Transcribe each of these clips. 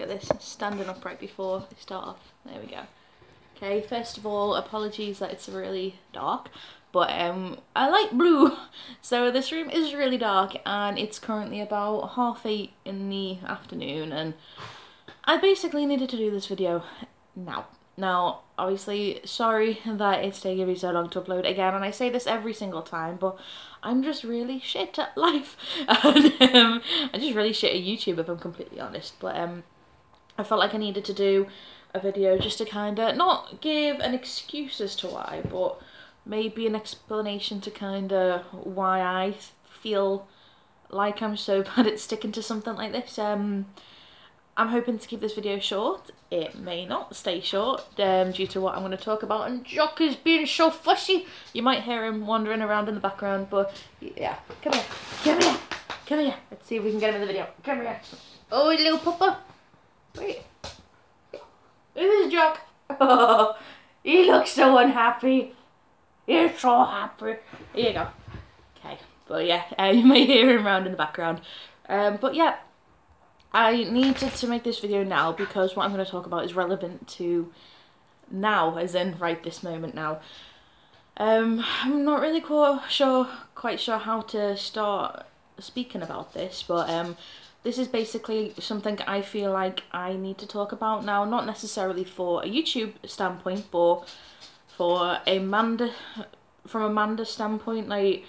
at this, standing up right before we start off. There we go. Okay, first of all, apologies that it's really dark, but I like blue, so this room is really dark, and it's currently about 8:30 in the afternoon, and I basically needed to do this video now. Now, obviously, sorry that it's taking me so long to upload again, and I say this every single time, but I'm just really shit at life, and I'm just really shit at YouTube, if I'm completely honest, but I felt like I needed to do a video just to kind of not give an excuse as to why, but maybe an explanation to kind of why I feel like I'm so bad at sticking to something like this. I'm hoping to keep this video short. It may not stay short due to what I'm going to talk about, and Jock is being so fussy. You might hear him wandering around in the background, but yeah, come here, come here, come here. Let's see if we can get him in the video. Come here. Oh, little puppa. Wait. Who's Jock? Oh, he looks so unhappy. He's so happy. Here you go. Okay, but yeah, you may hear him around in the background. But yeah, I needed to make this video now because what I'm going to talk about is relevant to now, as in right this moment now. I'm not really quite sure how to start speaking about this, but this is basically something I feel like I need to talk about now, not necessarily for a YouTube standpoint, but for from Amanda's standpoint. Like,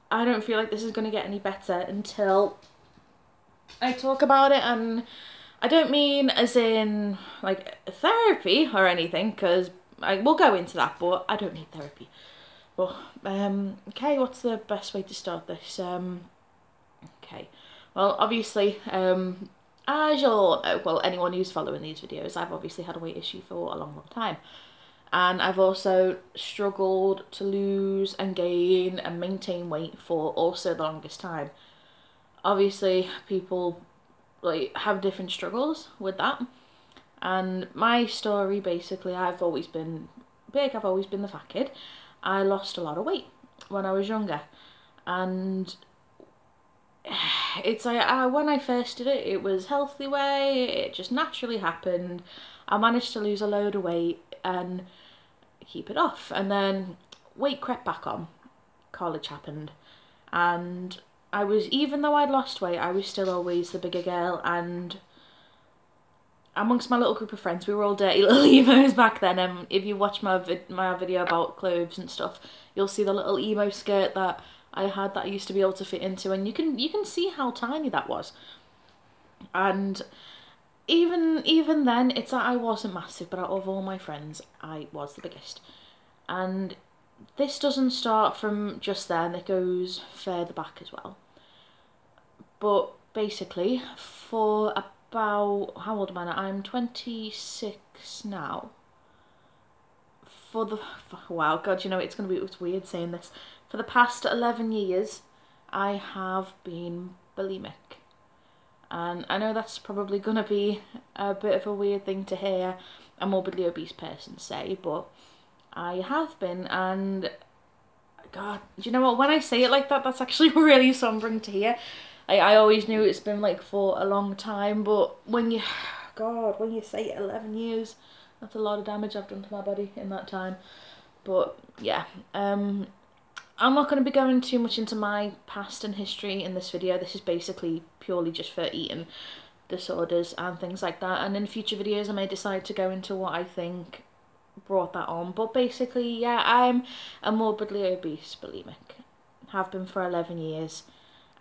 I don't feel like this is going to get any better until I talk about it, and I don't mean as in like therapy or anything, because I will go into that, but I don't need therapy. But okay, what's the best way to start this? Okay, well, obviously, as you'll know, well, anyone who's following these videos, I've obviously had a weight issue for a long time, and I've also struggled to lose and gain and maintain weight for also the longest time. Obviously, people like have different struggles with that, and my story, basically, I've always been big, I've always been the fat kid. I lost a lot of weight when I was younger, and it's like when I first did it, it was healthy way, it just naturally happened. I managed to lose a load of weight and keep it off, and then weight crept back on. College happened, and I was, even though I'd lost weight, I was still always the bigger girl, and amongst my little group of friends, we were all dirty little emos back then. If you watch my video about clothes and stuff, you'll see the little emo skirt that I had that I used to be able to fit into, and you can see how tiny that was. And even then, it's that I wasn't massive, but out of all my friends, I was the biggest. And this doesn't start from just then, it goes further back as well. But basically, for about, how old am I now? I'm 26 now. Wow, God, you know, it's weird saying this. For the past 11 years, I have been bulimic. And I know that's probably going to be a bit of a weird thing to hear a morbidly obese person say, but I have been, and God, do you know what, when I say it like that, that's actually really sombering to hear. I always knew it's been like for a long time, but when you say it, 11 years, that's a lot of damage I've done to my body in that time. But yeah, I'm not going to be going too much into my past and history in this video. This is basically purely just for eating disorders and things like that, and in future videos I may decide to go into what I think brought that on. But basically, yeah, I'm a morbidly obese bulimic, have been for 11 years,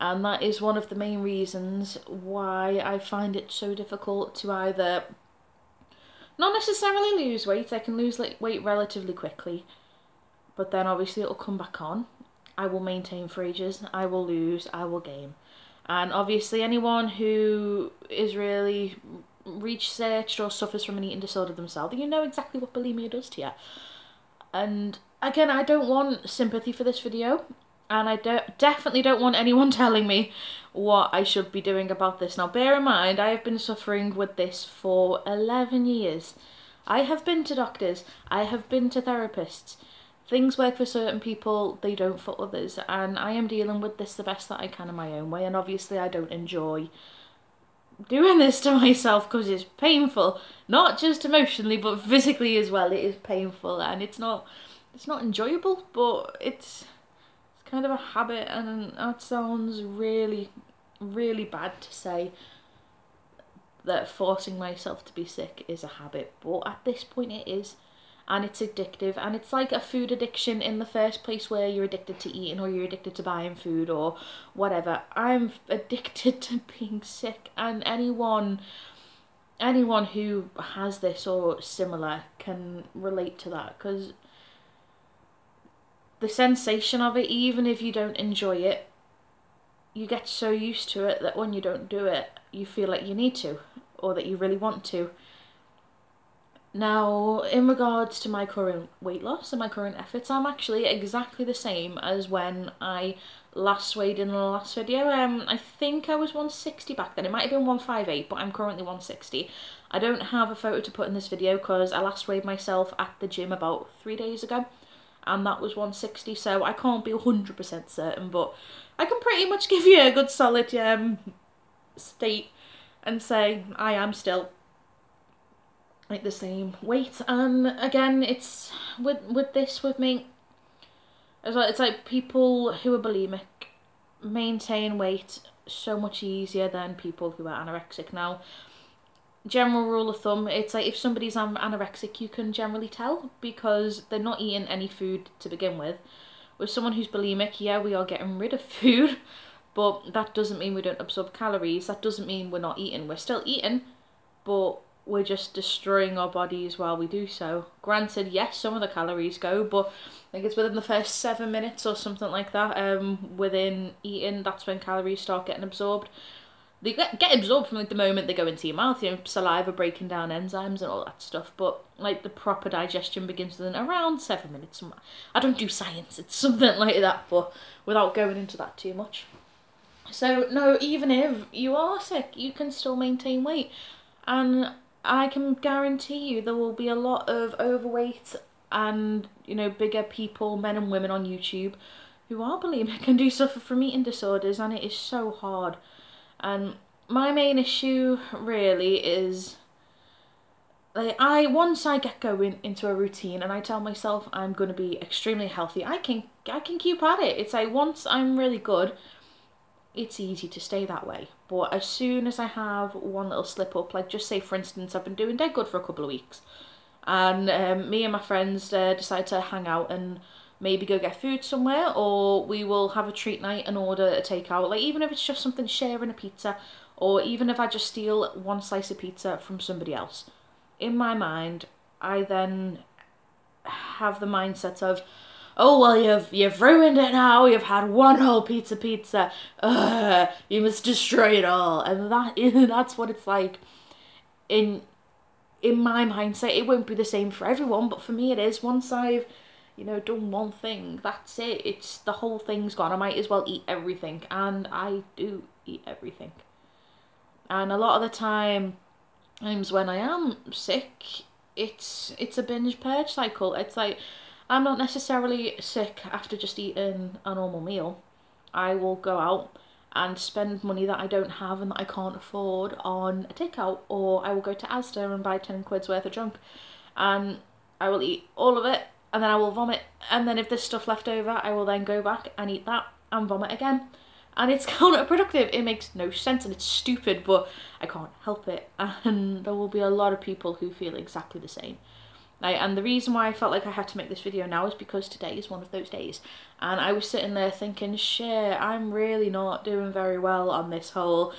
and that is one of the main reasons why I find it so difficult to either not necessarily lose weight. I can lose weight relatively quickly, but then obviously it'll come back on. I will maintain for ages, I will lose, I will gain. And obviously anyone who is really researched or suffers from an eating disorder themselves, you know exactly what bulimia does to you. And again, I don't want sympathy for this video, and I definitely don't want anyone telling me what I should be doing about this. Now, bear in mind, I have been suffering with this for 11 years. I have been to doctors, I have been to therapists. Things work for certain people, they don't for others, and I am dealing with this the best that I can in my own way, and obviously I don't enjoy doing this to myself because it's painful, not just emotionally but physically as well. It is painful, and it's not enjoyable, but it's kind of a habit, and that sounds really, really bad to say, that forcing myself to be sick is a habit, but at this point it is, and it's addictive, and it's like a food addiction in the first place, where you're addicted to eating or you're addicted to buying food or whatever. I'm addicted to being sick, and anyone who has this or similar can relate to that, because the sensation of it, even if you don't enjoy it, you get so used to it that when you don't do it, you feel like you need to, or that you really want to. Now, in regards to my current weight loss and my current efforts, I'm actually exactly the same as when I last weighed in the last video. I think I was 160 back then. It might have been 158, but I'm currently 160. I don't have a photo to put in this video because I last weighed myself at the gym about 3 days ago, and that was 160, so I can't be 100% certain, but I can pretty much give you a good solid state and say I am still like the same weight. And again, it's with me as well, it's like people who are bulimic maintain weight so much easier than people who are anorexic. Now, general rule of thumb, it's like if somebody's anorexic, you can generally tell because they're not eating any food to begin with. With someone who's bulimic, yeah, we are getting rid of food, but that doesn't mean we don't absorb calories. That doesn't mean we're not eating. We're still eating, but we're just destroying our bodies while we do so. Granted, yes, some of the calories go, but I think it's within the first 7 minutes or something like that, within eating, that's when calories start getting absorbed. They get absorbed from like the moment they go into your mouth, you know, saliva breaking down enzymes and all that stuff, but like the proper digestion begins within around 7 minutes. I don't do science, it's something like that, but without going into that too much. So no, even if you are sick, you can still maintain weight, and I can guarantee you there will be a lot of overweight and, you know, bigger people, men and women on YouTube who are bulimic and do suffer from eating disorders, and it is so hard. And my main issue really is, like, once I get going into a routine and I tell myself I'm going to be extremely healthy, I can keep at it. It's like once I'm really good, it's easy to stay that way. But as soon as I have one little slip up, like just say for instance I've been doing dead good for a couple of weeks, and me and my friends decide to hang out and maybe go get food somewhere, or we will have a treat night and order a takeout, like even if it's just something sharing a pizza, or even if I just steal one slice of pizza from somebody else. In my mind, I then have the mindset of, oh well, you've ruined it now, you've had one whole pizza, you must destroy it all. And that's what it's like in my mindset. It won't be the same for everyone, but for me it is. Once I've, you know, done one thing, that's it. It's the whole thing's gone. I might as well eat everything, and I do eat everything. And a lot of the times when I am sick, it's a binge purge cycle. It's like I'm not necessarily sick after just eating a normal meal. I will go out and spend money that I don't have and that I can't afford on a takeout, or I will go to Asda and buy 10 quid's worth of junk, and I will eat all of it, and then I will vomit, and then if there's stuff left over, I will then go back and eat that and vomit again. And it's counterproductive. It makes no sense and it's stupid, but I can't help it. And there will be a lot of people who feel exactly the same. And the reason why I felt like I had to make this video now is because today is one of those days. And I was sitting there thinking, shit, I'm really not doing very well on this whole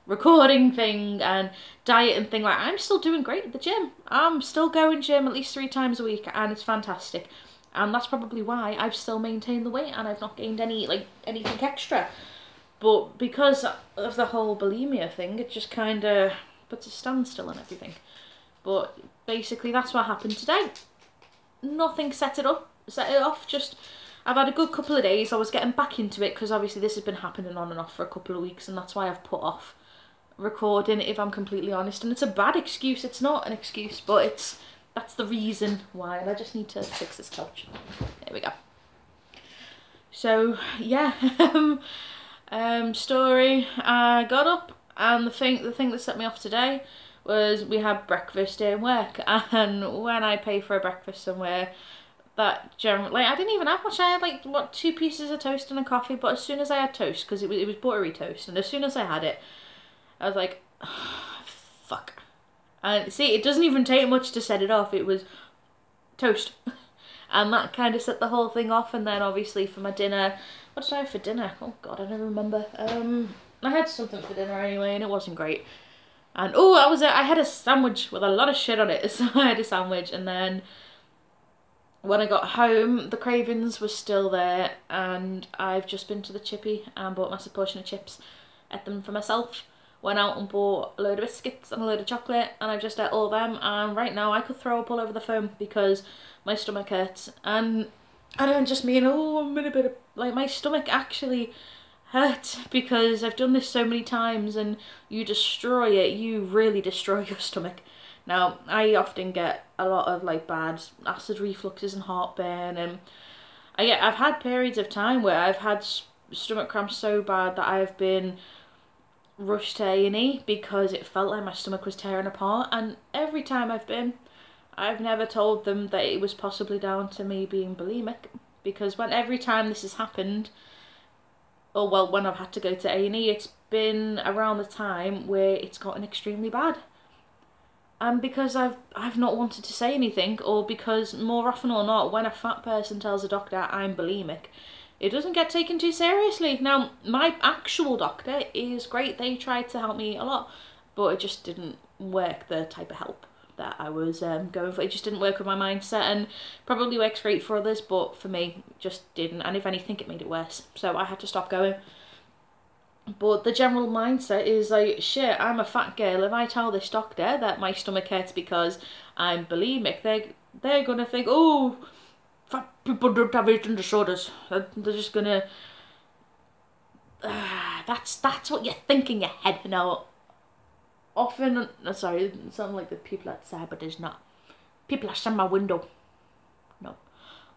recording thing and diet and thing. Like, I'm still doing great at the gym. I'm still going gym at least 3 times a week, and it's fantastic. And that's probably why I've still maintained the weight and I've not gained anything extra. But because of the whole bulimia thing, it just kind of puts a standstill on everything. But basically that's what happened today. Nothing set it off, just I've had a good couple of days. I was getting back into it because obviously this has been happening on and off for a couple of weeks, and that's why I've put off recording, if I'm completely honest. And it's a bad excuse. It's not an excuse, but that's the reason why. And I just need to fix this couch. There we go. So yeah, story. I got up And the thing that set me off today was we had breakfast in work, and when I pay for a breakfast somewhere, that generally, like, I didn't even have much. I had like, what, 2 pieces of toast and a coffee, but as soon as I had toast, because it was buttery toast, and as soon as I had it, I was like, oh, fuck. And see, it doesn't even take much to set it off. It was toast. And that kind of set the whole thing off. And then obviously for my dinner, what did I have for dinner? Oh god, I don't remember. I had something for dinner anyway, and it wasn't great. And oh, I had a sandwich with a lot of shit on it. So I had a sandwich, and then when I got home, the cravings were still there, and I've just been to the chippy and bought a massive portion of chips, ate them for myself, went out and bought a load of biscuits and a load of chocolate, and I've just ate all of them, and right now I could throw up all over the phone because my stomach hurts. And I don't just mean, oh, I'm in a bit of, like, my stomach actually hurts because I've done this so many times, and you destroy it, you really destroy your stomach. Now, I often get a lot of like bad acid refluxes and heartburn, and I've had periods of time where I've had stomach cramps so bad that I've been rushed to A&E because it felt like my stomach was tearing apart. And every time I've never told them that it was possibly down to me being bulimic, because every time this has happened, or well, when I've had to go to A&E, it's been around the time where it's gotten extremely bad. And because I've not wanted to say anything, or because more often or not, when a fat person tells a doctor I'm bulimic, it doesn't get taken too seriously. Now, my actual doctor is great. They tried to help me a lot, but it just didn't work, the type of help that I was going for. It just didn't work with my mindset, and probably works great for others, but for me, just didn't. And if anything, it made it worse. So I had to stop going. But the general mindset is like, shit, I'm a fat girl. If I tell this doctor that my stomach hurts because I'm bulimic, they're gonna think, oh, fat people don't have eating disorders. They're just gonna... that's what you think in your head. Now, often, sorry, it sounds like the people outside, but there's not. People outside my window. No.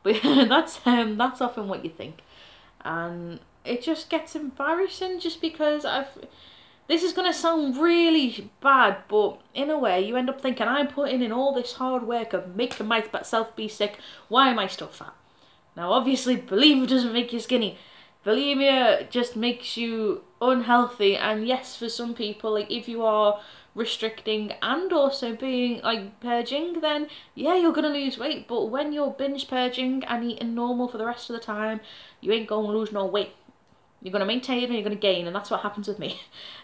But that's often what you think. And it just gets embarrassing just because this is going to sound really bad, but in a way you end up thinking, I'm putting in all this hard work of making myself be sick, why am I still fat? Now obviously bulimia doesn't make you skinny. Bulimia just makes you unhealthy, and yes, for some people, like if you are restricting and also being like purging, then yeah, you're gonna lose weight. But when you're binge purging and eating normal for the rest of the time, you ain't gonna lose no weight. You're gonna maintain and you're gonna gain, and that's what happens with me.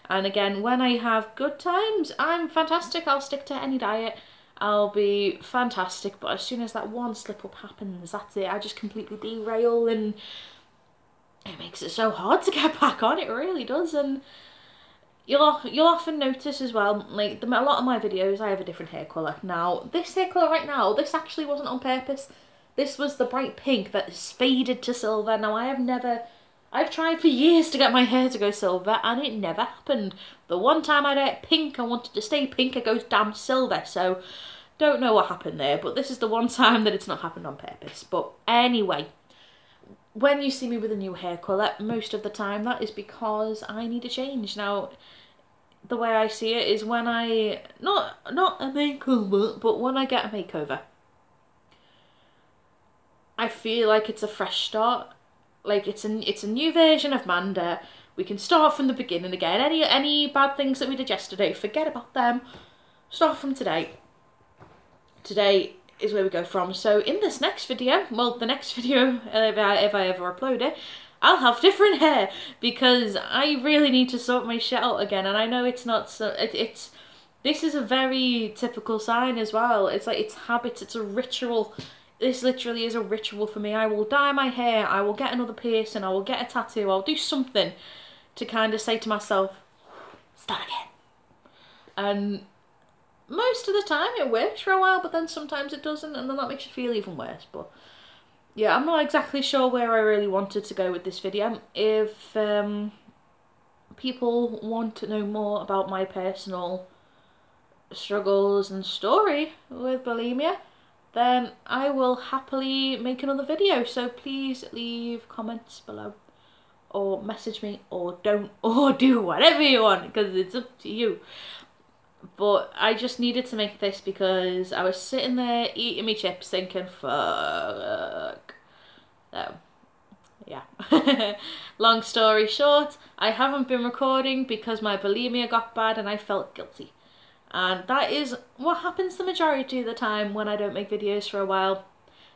And again, when I have good times, I'm fantastic. I'll stick to any diet. I'll be fantastic. But as soon as that one slip up happens, that's it. I just completely derail, and it makes it so hard to get back on. It really does. And you'll often notice as well, like a lot of my videos, I have a different hair colour. Now, this hair colour right now, this actually wasn't on purpose. This was the bright pink that has faded to silver. Now, I've tried for years to get my hair to go silver, and it never happened. The one time I did pink, I wanted to stay pink, it goes damn silver. So, don't know what happened there, but this is the one time that it's not happened on purpose. But anyway, when you see me with a new hair colour, most of the time that is because I need a change. Now, the way I see it is when not a makeover, but when I get a makeover, I feel like it's a fresh start. Like it's a new version of Manda. We can start from the beginning again. Any bad things that we did yesterday, forget about them. Start from today. Today is where we go from. So in this next video, well, the next video, if I ever upload it, I'll have different hair because I really need to sort my shit out again. And I know it's not so. This is a very typical sign as well. It's like it's habits. It's a ritual. This literally is a ritual for me. I will dye my hair, I will get another piercing, I will get a tattoo, I'll do something to kind of say to myself, start again. And most of the time it works for a while, but then sometimes it doesn't, and then that makes you feel even worse. But yeah, I'm not exactly sure where I really wanted to go with this video. If people want to know more about my personal struggles and story with bulimia, then I will happily make another video. So please leave comments below or message me, or don't, or do whatever you want, because it's up to you. But I just needed to make this because I was sitting there eating my chips thinking, fuck. So, yeah. Long story short, I haven't been recording because my bulimia got bad and I felt guilty. And that is what happens the majority of the time when I don't make videos for a while.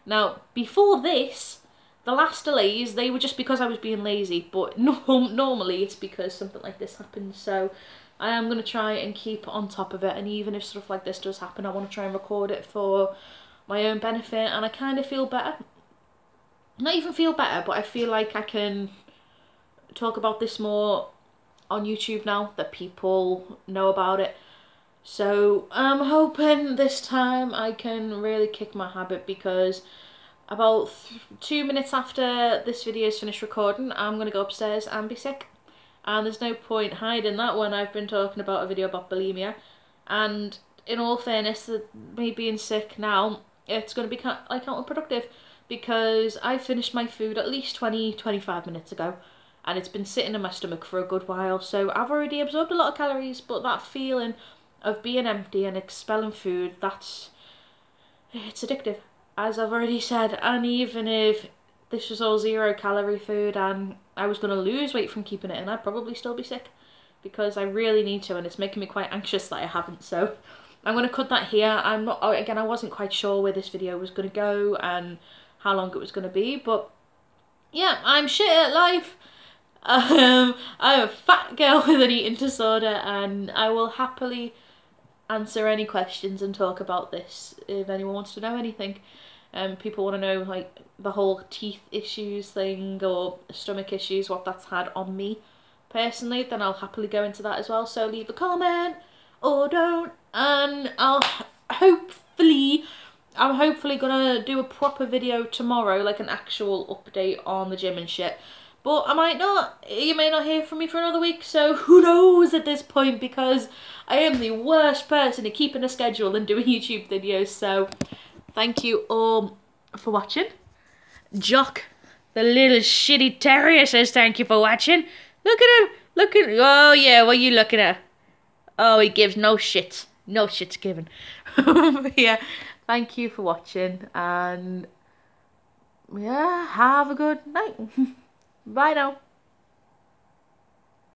Now, before this, the last delays, they were just because I was being lazy, but normally it's because something like this happens. So I am going to try and keep on top of it, and even if stuff like this does happen, I want to try and record it for my own benefit, and I kind of feel better. Not even feel better, but I feel like I can talk about this more on YouTube now that people know about it. So I'm hoping this time I can really kick my habit, because about 2 minutes after this video is finished recording, I'm going to go upstairs and be sick. And there's no point hiding that when I've been talking about a video about bulimia. And in all fairness, me being sick now, it's going to be like counterproductive, because I finished my food at least 20-25 minutes ago, and it's been sitting in my stomach for a good while. So I've already absorbed a lot of calories, but that feeling of being empty and expelling food, it's addictive, as I've already said. And even if this was all 0-calorie food and I was going to lose weight from keeping it in, I'd probably still be sick, because I really need to, and it's making me quite anxious that I haven't. So I'm going to cut that here. Again, I wasn't quite sure where this video was going to go and how long it was going to be, but yeah, I'm shit at life. I'm a fat girl with an eating disorder, and I will happily answer any questions and talk about this if anyone wants to know anything. People want to know like the whole teeth issues thing or stomach issues, what that's had on me personally, then I'll happily go into that as well. So leave a comment or don't, and I'm hopefully gonna do a proper video tomorrow, like an actual update on the gym and shit. But I might not. You may not hear from me for another week, so who knows at this point, because I am the worst person at keeping a schedule and doing YouTube videos. So thank you all for watching. Jock, the little shitty terrier, says thank you for watching. Look at him. Look at him. Oh yeah, what are you looking at? Oh, he gives no shits. No shits given. Yeah, thank you for watching, and yeah, have a good night. Bye now.